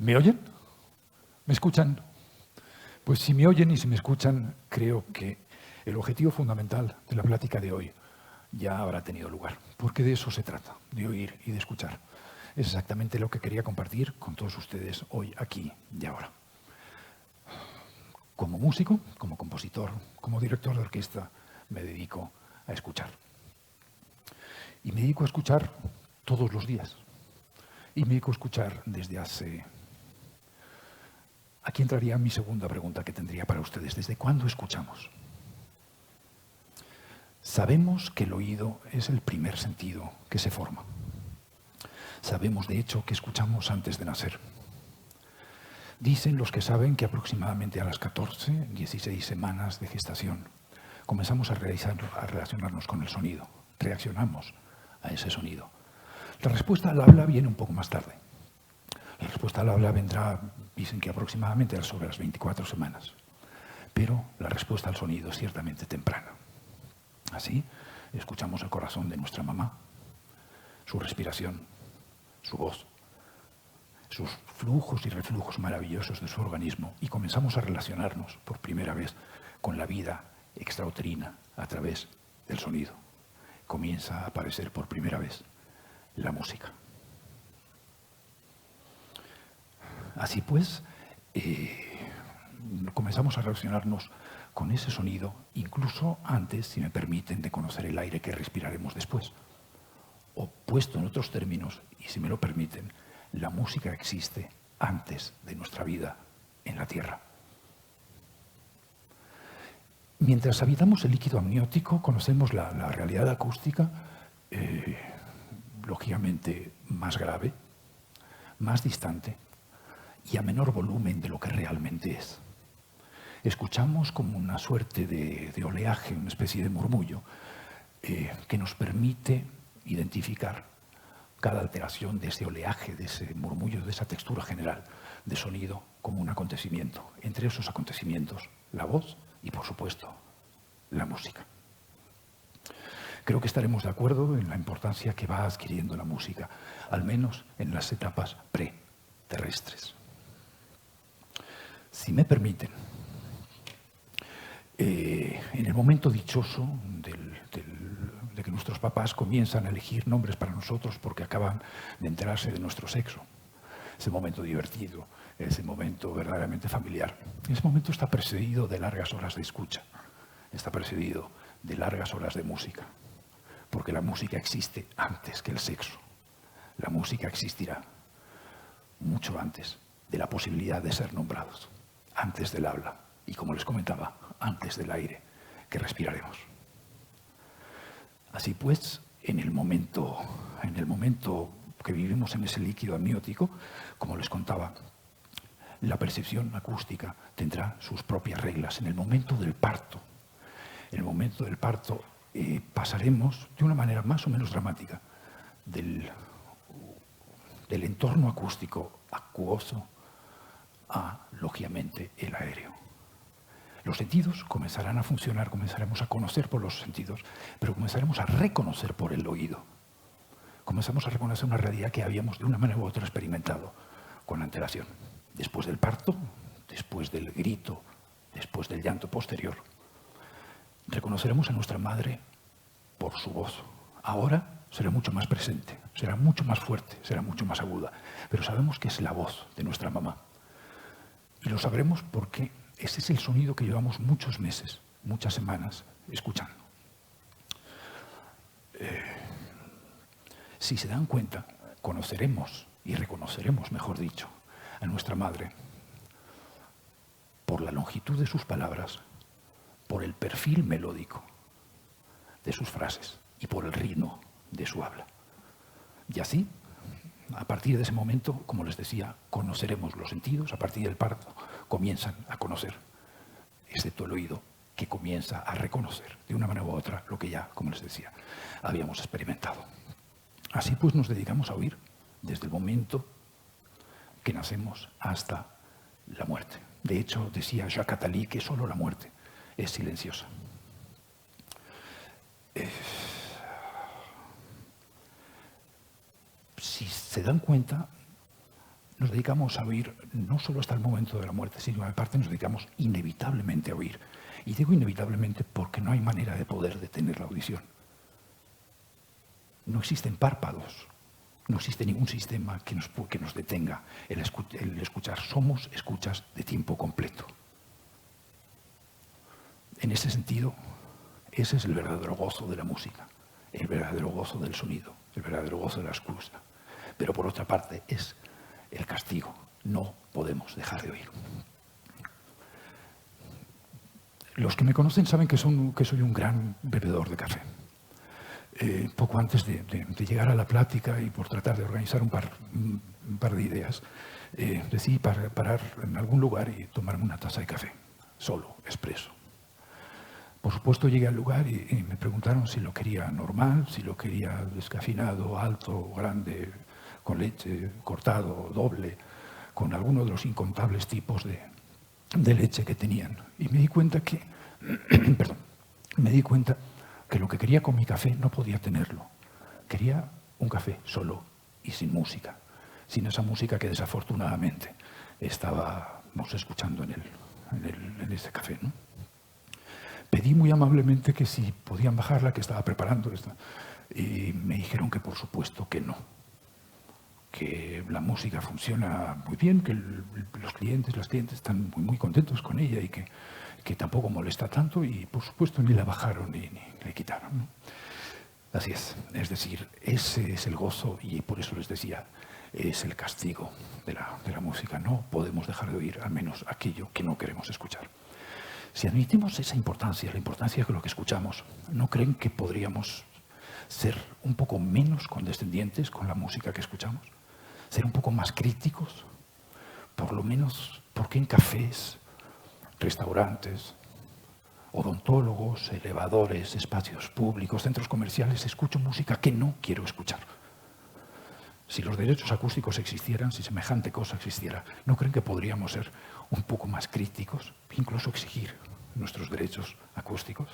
¿Me oyen? ¿Me escuchan? Pues si me oyen y si me escuchan, creo que el objetivo fundamental de la plática de hoy ya habrá tenido lugar, porque de eso se trata, de oír y de escuchar. Es exactamente lo que quería compartir con todos ustedes hoy, aquí y ahora. Como músico, como compositor, como director de orquesta, me dedico a escuchar. Y me dedico a escuchar todos los días. Y me dedico a escuchar desde hace... Aquí entraría mi segunda pregunta que tendría para ustedes. ¿Desde cuándo escuchamos? Sabemos que el oído es el primer sentido que se forma. Sabemos, de hecho, que escuchamos antes de nacer. Dicen los que saben que aproximadamente a las 14, 16 semanas de gestación comenzamos a relacionarnos con el sonido, reaccionamos a ese sonido. La respuesta al habla viene un poco más tarde. La respuesta al habla vendrá, dicen que aproximadamente sobre las 24 semanas, pero la respuesta al sonido es ciertamente temprana. Así, escuchamos el corazón de nuestra mamá, su respiración, su voz, sus flujos y reflujos maravillosos de su organismo y comenzamos a relacionarnos por primera vez con la vida extrauterina a través del sonido. Comienza a aparecer por primera vez la música. Así pues, comenzamos a relacionarnos con ese sonido incluso antes, si me permiten, de conocer el aire que respiraremos después. O puesto en otros términos, y si me lo permiten, la música existe antes de nuestra vida en la Tierra. Mientras habitamos el líquido amniótico, conocemos la realidad acústica, lógicamente más grave, más distante y a menor volumen de lo que realmente es. Escuchamos como una suerte de oleaje, una especie de murmullo, que nos permite identificar cada alteración de ese oleaje, de ese murmullo, de esa textura general de sonido como un acontecimiento. Entre esos acontecimientos, la voz y, por supuesto, la música. Creo que estaremos de acuerdo en la importancia que va adquiriendo la música, al menos en las etapas preterrestres. Si me permiten, en el momento dichoso de que nuestros papás comienzan a elegir nombres para nosotros porque acaban de enterarse de nuestro sexo, ese momento divertido, ese momento verdaderamente familiar, ese momento está precedido de largas horas de escucha, está precedido de largas horas de música, porque la música existe antes que el sexo. La música existirá mucho antes de la posibilidad de ser nombrados, antes del habla y, como les comentaba, antes del aire que respiraremos. Así pues, en el momento que vivimos en ese líquido amniótico, como les contaba, la percepción acústica tendrá sus propias reglas. En el momento del parto, pasaremos de una manera más o menos dramática del entorno acústico acuoso a, lógicamente, el aéreo. Los sentidos comenzarán a funcionar, comenzaremos a conocer por los sentidos, pero comenzaremos a reconocer por el oído. Comenzamos a reconocer una realidad que habíamos de una manera u otra experimentado con antelación. Después del parto, después del grito, después del llanto posterior, reconoceremos a nuestra madre por su voz. Ahora será mucho más presente, será mucho más fuerte, será mucho más aguda, pero sabemos que es la voz de nuestra mamá. Y lo sabremos porque ese es el sonido que llevamos muchos meses, muchas semanas escuchando. Si se dan cuenta, conoceremos y reconoceremos, mejor dicho, a nuestra madre por la longitud de sus palabras, por el perfil melódico de sus frases y por el ritmo de su habla. Y así, a partir de ese momento, como les decía, conoceremos los sentidos. A partir del parto comienzan a conocer, excepto el oído, que comienza a reconocer de una manera u otra lo que ya, como les decía, habíamos experimentado. Así pues nos dedicamos a oír desde el momento que nacemos hasta la muerte. De hecho, decía Jacques Attali que solo la muerte es silenciosa. Si se dan cuenta, nos dedicamos a oír no solo hasta el momento de la muerte, sino aparte nos dedicamos inevitablemente a oír. Y digo inevitablemente porque no hay manera de poder detener la audición. No existen párpados, no existe ningún sistema que nos detenga el escuchar. Somos escuchas de tiempo completo. En ese sentido, ese es el verdadero gozo de la música, el verdadero gozo del sonido, el verdadero gozo de la escucha. Pero por otra parte es el castigo. No podemos dejar de oír. Los que me conocen saben que soy un gran bebedor de café. Poco antes de llegar a la plática y por tratar de organizar un par de ideas, decidí parar en algún lugar y tomarme una taza de café, solo, expreso. Por supuesto llegué al lugar y me preguntaron si lo quería normal, si lo quería descafeinado, alto, grande, con leche, cortado, doble, con alguno de los incontables tipos de leche que tenían. Y me di cuenta que, que lo que quería con mi café no podía tenerlo. Quería un café solo y sin música, sin esa música que desafortunadamente estábamos escuchando en ese café, ¿no? Pedí muy amablemente que si podían bajarla, que estaba preparando esta, y me dijeron que por supuesto que no, que la música funciona muy bien, que las clientes están muy contentos con ella y que tampoco molesta tanto, y por supuesto ni la bajaron ni le quitaron, ¿no? Así es decir, ese es el gozo, y por eso les decía, es el castigo de la música. No podemos dejar de oír, al menos aquello que no queremos escuchar. Si admitimos esa importancia, la importancia de lo que escuchamos, ¿no creen que podríamos ser un poco menos condescendientes con la música que escuchamos? Ser un poco más críticos, por lo menos porque en cafés, restaurantes, odontólogos, elevadores, espacios públicos, centros comerciales, escucho música que no quiero escuchar. Si los derechos acústicos existieran, si semejante cosa existiera, ¿no creen que podríamos ser un poco más críticos, incluso exigir nuestros derechos acústicos?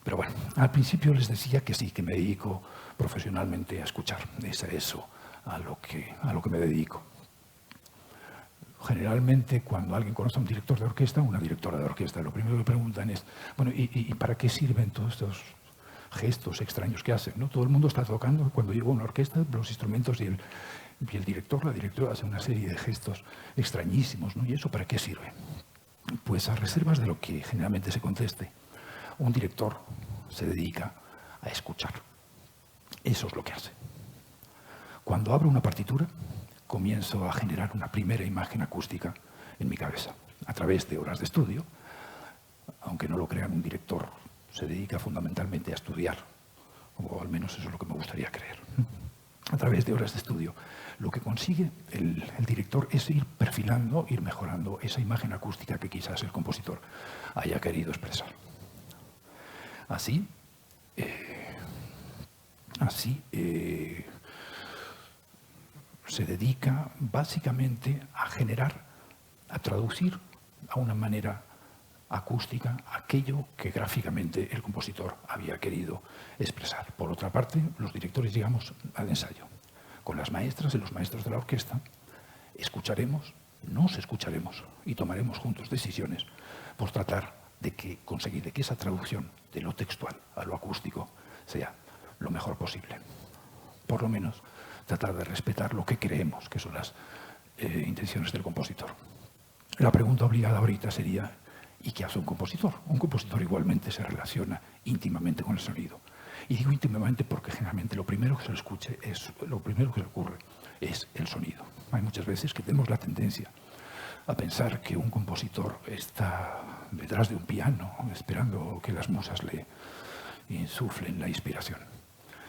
Pero bueno, al principio les decía que sí, que me dedico profesionalmente a escuchar. Es a eso a lo que me dedico. Generalmente, cuando alguien conoce a un director de orquesta, una directora de orquesta, lo primero que preguntan es, bueno, ¿y para qué sirven todos estos gestos extraños que hacen, ¿no? Todo el mundo está tocando, cuando llego a una orquesta, los instrumentos y el director, la directora, hace una serie de gestos extrañísimos, ¿no? ¿Y eso para qué sirve? Pues a reservas de lo que generalmente se conteste, un director se dedica a escuchar. Eso es lo que hace. Cuando abro una partitura, comienzo a generar una primera imagen acústica en mi cabeza, a través de horas de estudio. Aunque no lo crean, un director se dedica fundamentalmente a estudiar, o al menos eso es lo que me gustaría creer. A través de horas de estudio, lo que consigue el director es ir perfilando, ir mejorando esa imagen acústica que quizás el compositor haya querido expresar. Así se dedica básicamente a generar, a traducir a una manera acústica aquello que gráficamente el compositor había querido expresar. Por otra parte, los directores llegamos al ensayo. Con las maestras y los maestros de la orquesta nos escucharemos y tomaremos juntos decisiones por tratar de conseguir que esa traducción de lo textual a lo acústico sea lo mejor posible. Por lo menos tratar de respetar lo que creemos que son las intenciones del compositor. La pregunta obligada ahorita sería, ¿y qué hace un compositor? Un compositor igualmente se relaciona íntimamente con el sonido. Y digo íntimamente porque generalmente lo primero que se le escuche lo primero que se le ocurre es el sonido. Hay muchas veces que tenemos la tendencia a pensar que un compositor está detrás de un piano esperando que las musas le insuflen la inspiración.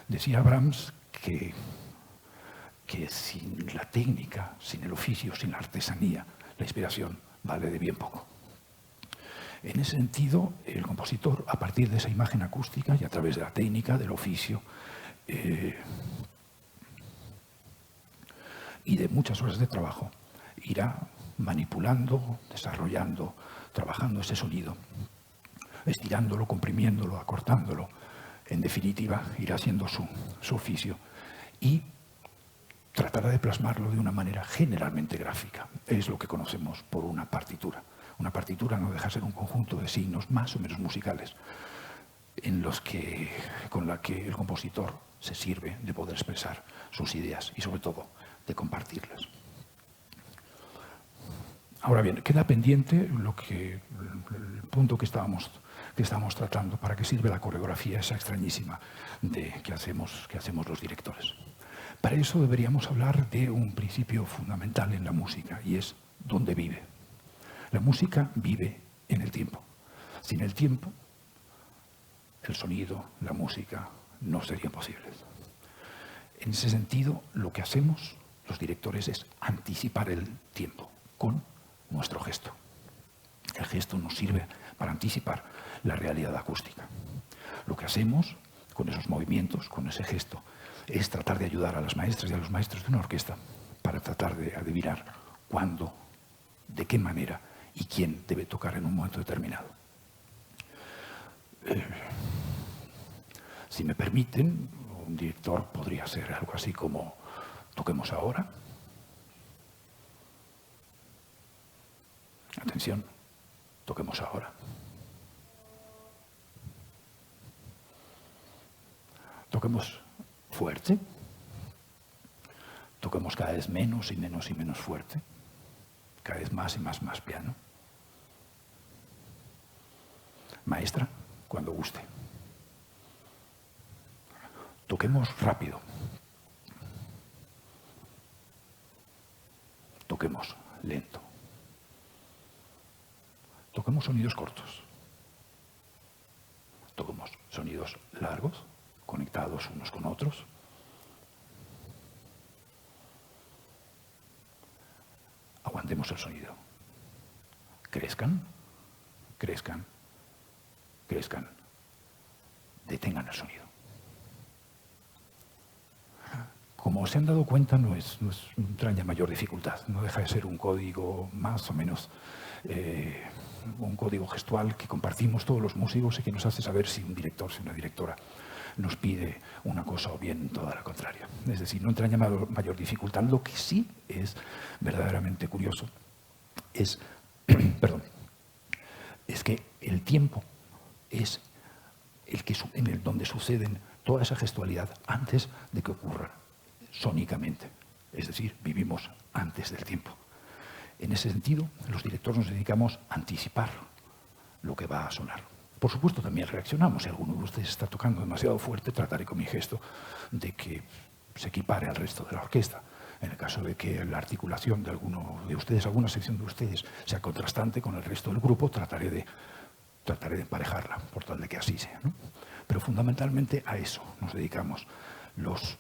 Decía Brahms que sin la técnica, sin el oficio, sin la artesanía, la inspiración vale de bien poco. En ese sentido, el compositor, a partir de esa imagen acústica y a través de la técnica, del oficio y de muchas horas de trabajo, irá manipulando, desarrollando, trabajando ese sonido, estirándolo, comprimiéndolo, acortándolo. En definitiva, irá haciendo su oficio y tratará de plasmarlo de una manera generalmente gráfica. Es lo que conocemos por una partitura. Una partitura no deja de ser un conjunto de signos más o menos musicales con la que el compositor se sirve de poder expresar sus ideas y, sobre todo, de compartirlas. Ahora bien, queda pendiente el punto que estábamos tratando, para qué sirve la coreografía esa extrañísima que hacemos los directores. Para eso deberíamos hablar de un principio fundamental en la música, y es dónde vive. La música vive en el tiempo. Sin el tiempo, el sonido, la música, no serían posibles. En ese sentido, lo que hacemos los directores es anticipar el tiempo con nuestro gesto. El gesto nos sirve para anticipar la realidad acústica. Lo que hacemos con esos movimientos, con ese gesto, es tratar de ayudar a las maestras y a los maestros de una orquesta para tratar de adivinar cuándo, de qué manera y quién debe tocar en un momento determinado. Si me permiten, un director podría hacer algo así como: toquemos ahora. Atención, toquemos ahora. Toquemos fuerte. Toquemos cada vez menos y menos y menos fuerte. Cada vez más y más piano. Maestra, cuando guste. Toquemos rápido. Toquemos lento. Toquemos sonidos cortos. Toquemos sonidos largos, conectados unos con otros. Aguantemos el sonido. Crezcan, crezcan, crezcan. Detengan el sonido. Como se han dado cuenta, no entraña mayor dificultad. No deja de ser un código más o menos, un código gestual que compartimos todos los músicos y que nos hace saber si un director, si una directora nos pide una cosa o bien toda la contraria. Es decir, no entraña mayor dificultad. Lo que sí es verdaderamente curioso es, es que el tiempo es donde suceden toda esa gestualidad antes de que ocurra sónicamente. Es decir, vivimos antes del tiempo. En ese sentido, los directores nos dedicamos a anticipar lo que va a sonar. Por supuesto, también reaccionamos. Si alguno de ustedes está tocando demasiado fuerte, trataré con mi gesto de que se equipare al resto de la orquesta. En el caso de que la articulación de alguno de ustedes, alguna sección de ustedes, sea contrastante con el resto del grupo, trataré de emparejarla, por tal de que así sea, ¿no? Pero fundamentalmente a eso nos dedicamos los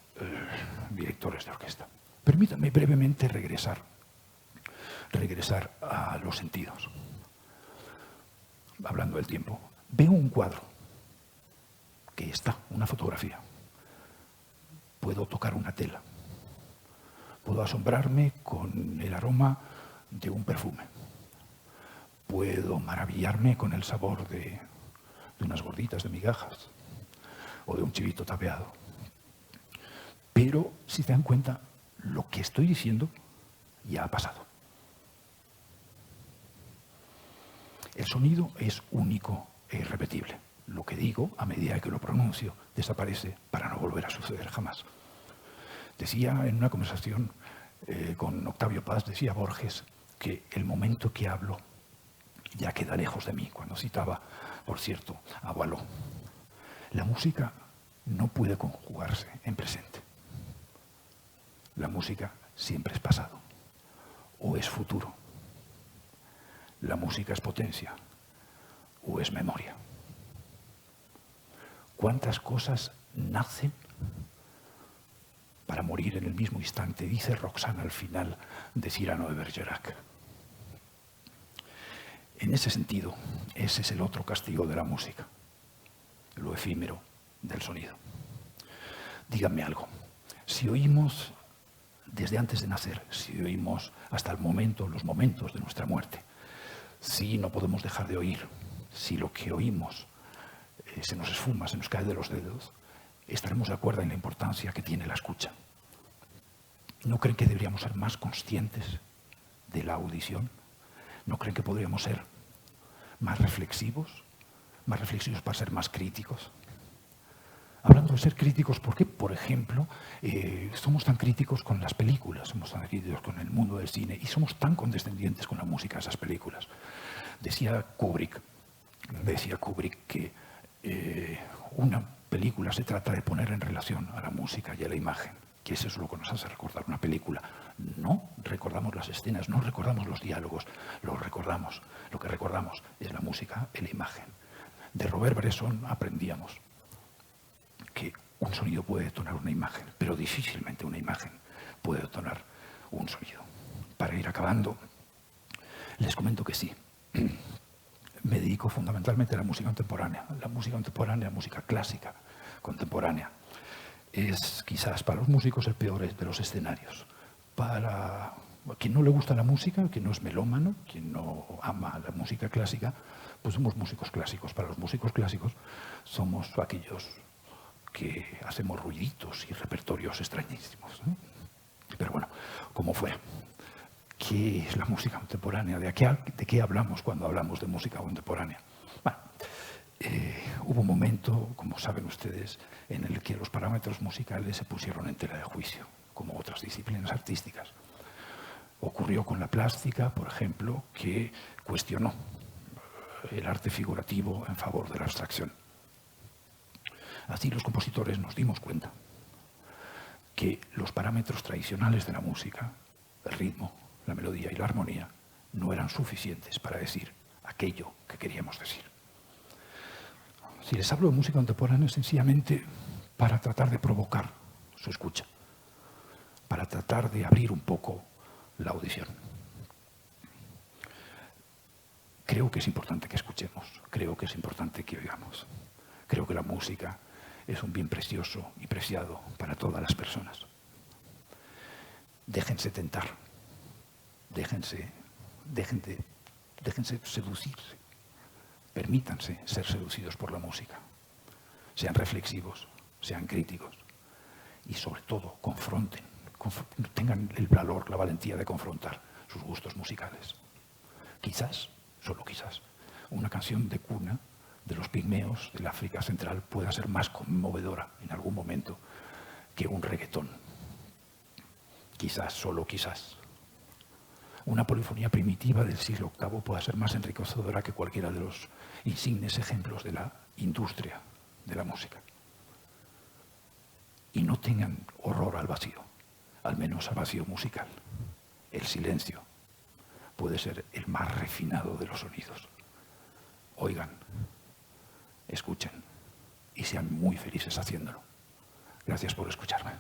directores de orquesta. Permítanme brevemente regresar a los sentidos. Hablando del tiempo, veo un cuadro que está, una fotografía. Puedo tocar una tela. Puedo asombrarme con el aroma de un perfume. Puedo maravillarme con el sabor de unas gorditas de migajas o de un chivito tapeado. Pero, si se dan cuenta, lo que estoy diciendo ya ha pasado. El sonido es único e irrepetible. Lo que digo, a medida que lo pronuncio, desaparece para no volver a suceder jamás. Decía en una conversación con Octavio Paz, decía Borges, que el momento que hablo ya queda lejos de mí, cuando citaba, por cierto, a Boileau. La música no puede conjugarse en presente. La música siempre es pasado o es futuro. La música es potencia o es memoria. ¿Cuántas cosas nacen para morir en el mismo instante? Dice Roxana al final de Cyrano de Bergerac. En ese sentido, ese es el otro castigo de la música, lo efímero del sonido. Díganme algo, si oímos desde antes de nacer, si oímos hasta el momento, los momentos de nuestra muerte, si no podemos dejar de oír, si lo que oímos se nos esfuma, se nos cae de los dedos, estaremos de acuerdo en la importancia que tiene la escucha. ¿No creen que deberíamos ser más conscientes de la audición? ¿No creen que podríamos ser más reflexivos? Más reflexivos para ser más críticos. Hablando de ser críticos, ¿por qué, por ejemplo, somos tan críticos con las películas, somos tan críticos con el mundo del cine y somos tan condescendientes con la música de esas películas? Decía Kubrick que una película se trata de poner en relación a la música y a la imagen, que eso es lo que nos hace recordar una película. No recordamos las escenas, no recordamos los diálogos, lo que recordamos es la música y la imagen. De Robert Bresson aprendíamos que un sonido puede detonar una imagen, pero difícilmente una imagen puede detonar un sonido. Para ir acabando, les comento que sí. Me dedico fundamentalmente a la música contemporánea. La música contemporánea, música clásica contemporánea, es quizás para los músicos el peor de los escenarios. Para quien no le gusta la música, quien no es melómano, quien no ama la música clásica, pues somos músicos clásicos. Para los músicos clásicos somos aquellos que hacemos ruiditos y repertorios extrañísimos, ¿no? Pero bueno, ¿cómo fue? ¿Qué es la música contemporánea? ¿De qué hablamos cuando hablamos de música contemporánea? Bueno, hubo un momento, como saben ustedes, en el que los parámetros musicales se pusieron en tela de juicio, como otras disciplinas artísticas. Ocurrió con la plástica, por ejemplo, que cuestionó el arte figurativo en favor de la abstracción. Así los compositores nos dimos cuenta que los parámetros tradicionales de la música, el ritmo, la melodía y la armonía, no eran suficientes para decir aquello que queríamos decir. Si les hablo de música contemporánea es sencillamente para tratar de provocar su escucha, para tratar de abrir un poco la audición. Creo que es importante que escuchemos, creo que es importante que oigamos. Creo que la música es un bien precioso y preciado para todas las personas. Déjense tentar, déjense seducirse, permítanse ser seducidos por la música. Sean reflexivos, sean críticos y sobre todo confronten, tengan el valor, la valentía de confrontar sus gustos musicales. Quizás, solo quizás, una canción de cuna de los pigmeos del África Central pueda ser más conmovedora en algún momento que un reggaetón. Quizás, solo quizás, una polifonía primitiva del siglo VIII pueda ser más enriquecedora que cualquiera de los insignes ejemplos de la industria de la música. Y no tengan horror al vacío, al menos al vacío musical. El silencio puede ser el más refinado de los sonidos. Oigan, escuchen y sean muy felices haciéndolo. Gracias por escucharme.